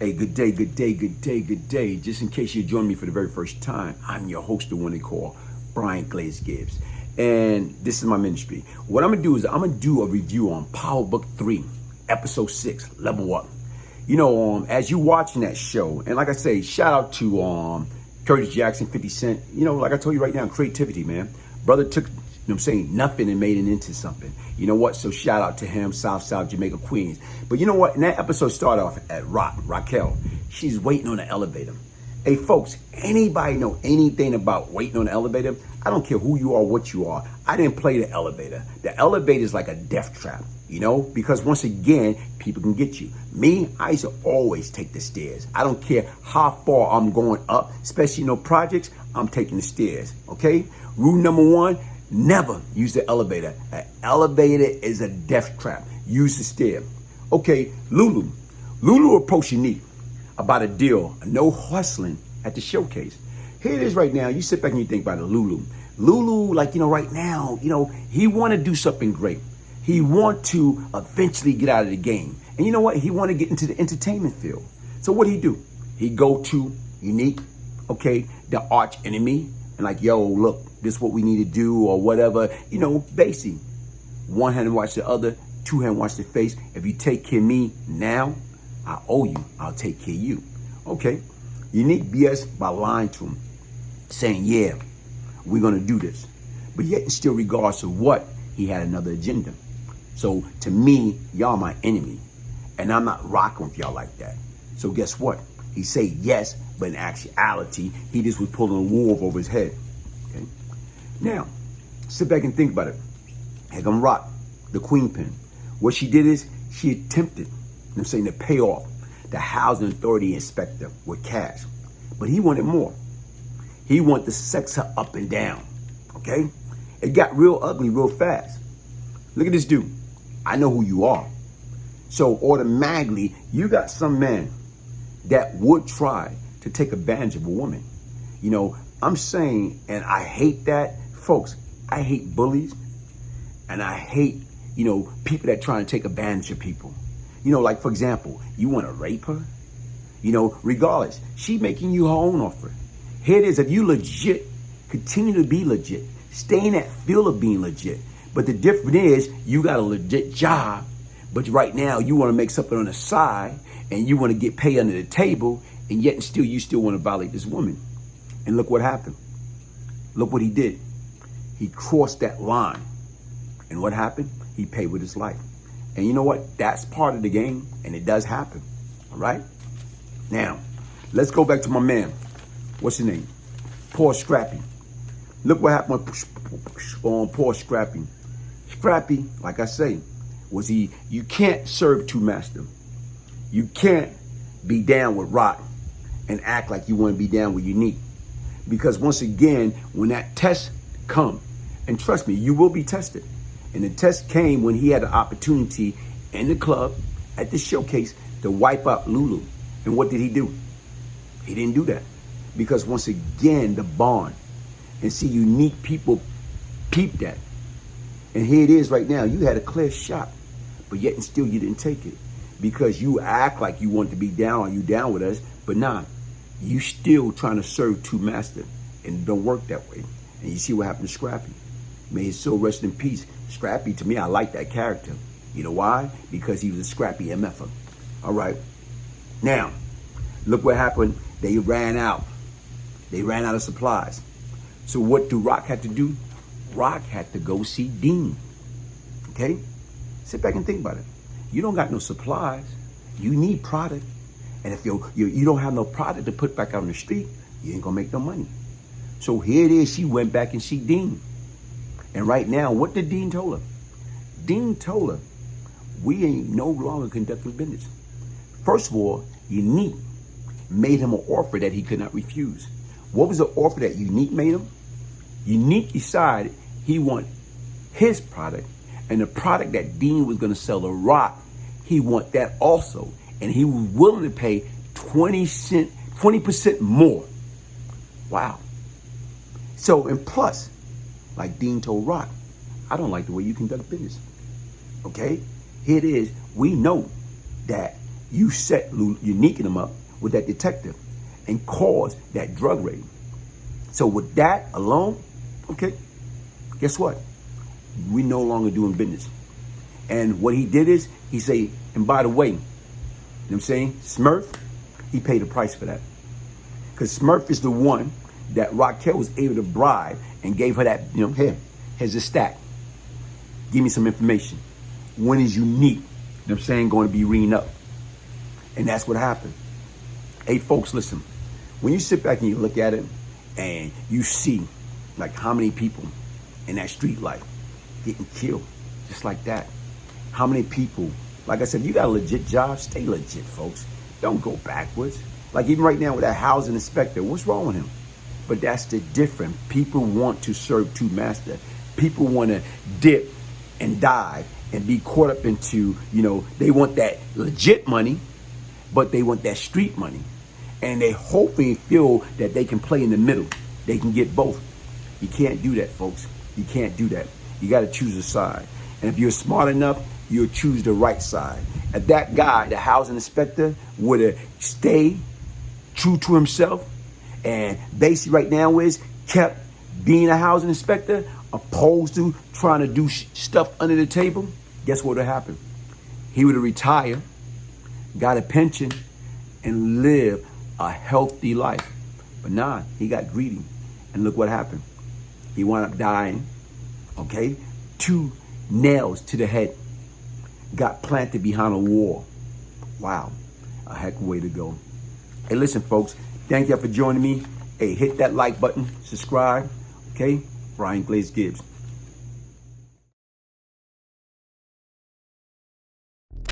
Hey, good day, good day, good day, good day. Just in case you join me for the very first time, I'm your host, the one they call Brian Glaze Gibbs. And this is my ministry. What I'm going to do is I'm going to do a review on Power Book 3, Episode 6, Level Up. You know, as you watching that show, and like I say, shout out to Curtis Jackson, 50 Cent. You know, like I told you right now, creativity, man. Brother took, nothing and made it into something. You know what? So shout out to him, South Jamaica, Queens. But you know what? In that episode started off at Raquel. She's waiting on the elevator. Hey, folks, anybody know anything about waiting on the elevator? I don't care who you are, what you are. I didn't play the elevator. The elevator is like a death trap, because once again, people can get you. Me, I used to always take the stairs. I don't care how far I'm going up, especially, projects, I'm taking the stairs, okay? Rule number 1, never use the elevator. An elevator is a death trap. Use the stair. Okay, Lulu. Lulu approached Unique about a deal, no hustling at the showcase. Here it is right now. You sit back and you think about it, Lulu. Lulu, right now, he want to do something great. He want to eventually get out of the game. And you know what? He want to get into the entertainment field. So what he do? He go to Unique, okay, the arch enemy, and yo, look, this is what we need to do or whatever. Basically, one hand watch the other, two hand watch the face. If you take care of me now, I owe you. I'll take care of you. Okay. Unique BS by lying to him, saying, yeah, we're going to do this. But yet, in still regards to what, he had another agenda. So to me, y'all my enemy. And I'm not rocking with y'all like that. So guess what? He say yes, but in actuality, he just was pulling a wool over his head. Okay. Now, sit back and think about it. Here come Rock, the queen pin. What she did is she attempted, to pay off the housing authority inspector with cash. But he wanted more. He wanted to sex her up and down. Okay? It got real ugly real fast. Look at this dude. I know who you are. So automatically, you got some man that would try to take advantage of a woman. I'm saying, and I hate that. Folks, I hate bullies. And I hate, people that try to take advantage of people. For example, you want to rape her? Regardless, she making you her own offer. Here it is. If you legit, continue to be legit. Stay in that field of being legit. But the difference is you got a legit job, but right now you want to make something on the side and you want to get paid under the table, and yet and still you still want to violate this woman. And look what happened. Look what he did. He crossed that line. And what happened? He paid with his life. And you know what? That's part of the game, and it does happen. All right? Now, let's go back to my man. What's his name? Poor Scrappy. Look what happened on Poor Scrappy. Scrappy, like I say, you can't serve two masters. You can't be down with Rock and act like you want to be down with Unique. Because once again, when that test come, and trust me, you will be tested. And the test came when he had an opportunity in the club, at the showcase, to wipe out Lulu. And what did he do? He didn't do that. Because once again, the bond. And see, Unique people peep that. And here it is right now. You had a clear shot, but yet and still you didn't take it. Because you act like you want to be down, or you down with us, but nah, you still trying to serve two masters. And it don't work that way. And you see what happened to Scrappy. May his soul rest in peace. Scrappy, to me, I like that character. You know why? Because he was a scrappy MFer. All right. Now, look what happened. They ran out. They ran out of supplies. So what do Rock have to do? Rock had to go see Dean. Okay? Sit back and think about it. You don't got no supplies. You need product. And if you don't have no product to put back out on the street, you ain't going to make no money. So here it is. She went back and see Dean. And right now, what did Dean tell her? Dean told her, we ain't no longer conducting business. First of all, Unique made him an offer that he could not refuse. What was the offer that Unique made him? Unique decided he wanted his product, and the product that Dean was going to sell to Rock, he want that also. And he was willing to pay 20% more. Wow. So, and plus, like Dean told Rock, I don't like the way you conduct business. Okay? Here it is. We know that you set uniquing them up with that detective and cause that drug raid. So with that alone, okay, guess what? We no longer doing business. And what he did is, he say, and by the way, you know what I'm saying, Smurf, he paid the price for that. Because Smurf is the one that Raquel was able to bribe and gave her that, here, here's a stack. Give me some information. When is unique, you know what I'm saying, going to be ringing up? And that's what happened. Hey, folks, listen. When you sit back and you look at it and you see, like, how many people in that street life getting killed just like that. How many people, like I said, you got a legit job, stay legit, folks. Don't go backwards. Like even right now with that housing inspector, what's wrong with him? But that's the difference. People want to serve two masters. People want to dip and dive and be caught up into, they want that legit money, but they want that street money. And they hopefully feel that they can play in the middle. They can get both. You can't do that, folks. You can't do that. You got to choose a side. And if you're smart enough, you'll choose the right side. If that guy, the housing inspector, would have stayed true to himself and basically right now kept being a housing inspector opposed to trying to do stuff under the table, guess what would have happened? He would have retired, got a pension, and lived a healthy life. But nah, he got greedy. And look what happened. He wound up dying, okay? 2 nails to the head. Got planted behind a wall. Wow, a heck of a way to go. Hey, listen, folks, thank y'all for joining me. Hey, hit that like button, subscribe, okay? Brian Glaze Gibbs.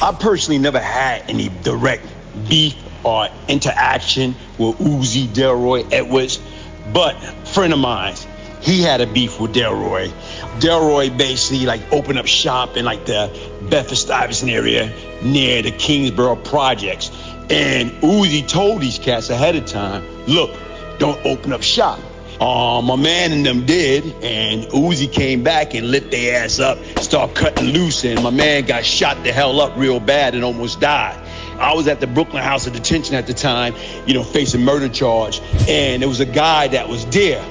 I personally never had any direct beef or interaction with Uzi Delroy Edwards, but a friend of mine, he had a beef with Delroy. Delroy basically opened up shop in the Bedford-Stuyvesant area near the Kingsborough projects. And Uzi told these cats ahead of time, look, don't open up shop. My man and them did, and Uzi came back and lit their ass up, started cutting loose, and my man got shot the hell up real bad and almost died. I was at the Brooklyn House of Detention at the time, facing murder charge, and there was a guy that was there,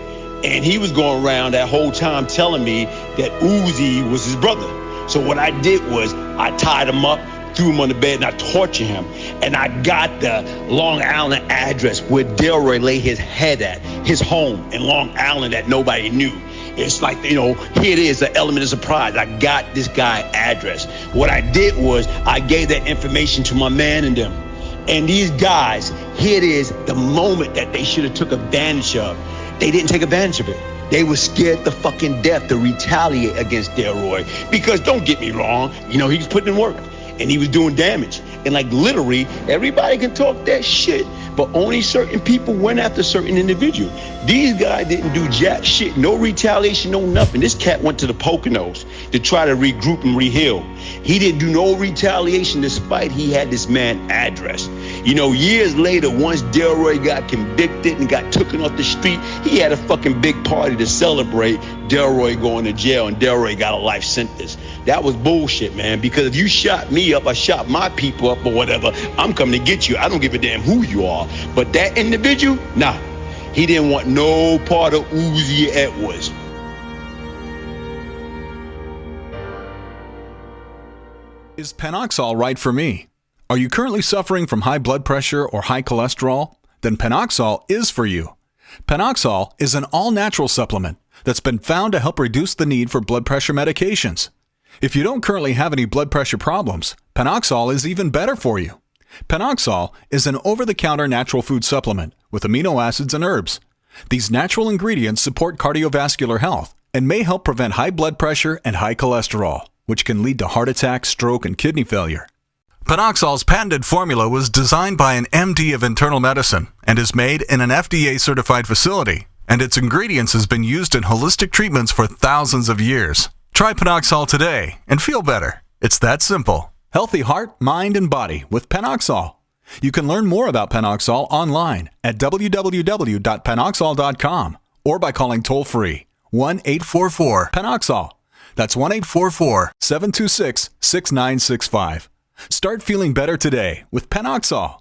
and he was going around that whole time telling me that Uzi was his brother. So what I did was I tied him up, threw him on the bed, and I tortured him. And I got the Long Island address where Delroy lay his head at, his home in Long Island that nobody knew. It's here it is, the element of surprise. I got this guy address. What I did was I gave that information to my man and them. And these guys, here it is, the moment that they should have took advantage of. They didn't take advantage of it. They were scared to fucking death to retaliate against Delroy. Because don't get me wrong, he was putting in work and he was doing damage. And literally, everybody can talk that shit, but only certain people went after certain individuals. These guys didn't do jack shit, no retaliation, no nothing. This cat went to the Poconos to try to regroup and reheal. He didn't do no retaliation despite he had this man address. Years later, once Delroy got convicted and got taken off the street, he had a fucking big party to celebrate Delroy going to jail, and Delroy got a life sentence. That was bullshit, man, because if you shot me up, I shot my people up or whatever, I'm coming to get you. I don't give a damn who you are. But that individual, nah, he didn't want no part of Uzi Edwards. Is Panoxol right for me? Are you currently suffering from high blood pressure or high cholesterol? Then Panoxol is for you. Panoxol is an all-natural supplement that's been found to help reduce the need for blood pressure medications. If you don't currently have any blood pressure problems, Panoxol is even better for you. Panoxol is an over-the-counter natural food supplement with amino acids and herbs. These natural ingredients support cardiovascular health and may help prevent high blood pressure and high cholesterol, which can lead to heart attack, stroke, and kidney failure. Panoxol's patented formula was designed by an MD of internal medicine and is made in an FDA-certified facility, and its ingredients has been used in holistic treatments for thousands of years. Try Panoxol today and feel better. It's that simple. Healthy heart, mind, and body with Panoxol. You can learn more about Panoxol online at www.panoxol.com or by calling toll-free 1-844-PANOXOL. That's 1-844-726-6965. Start feeling better today with Penoxol.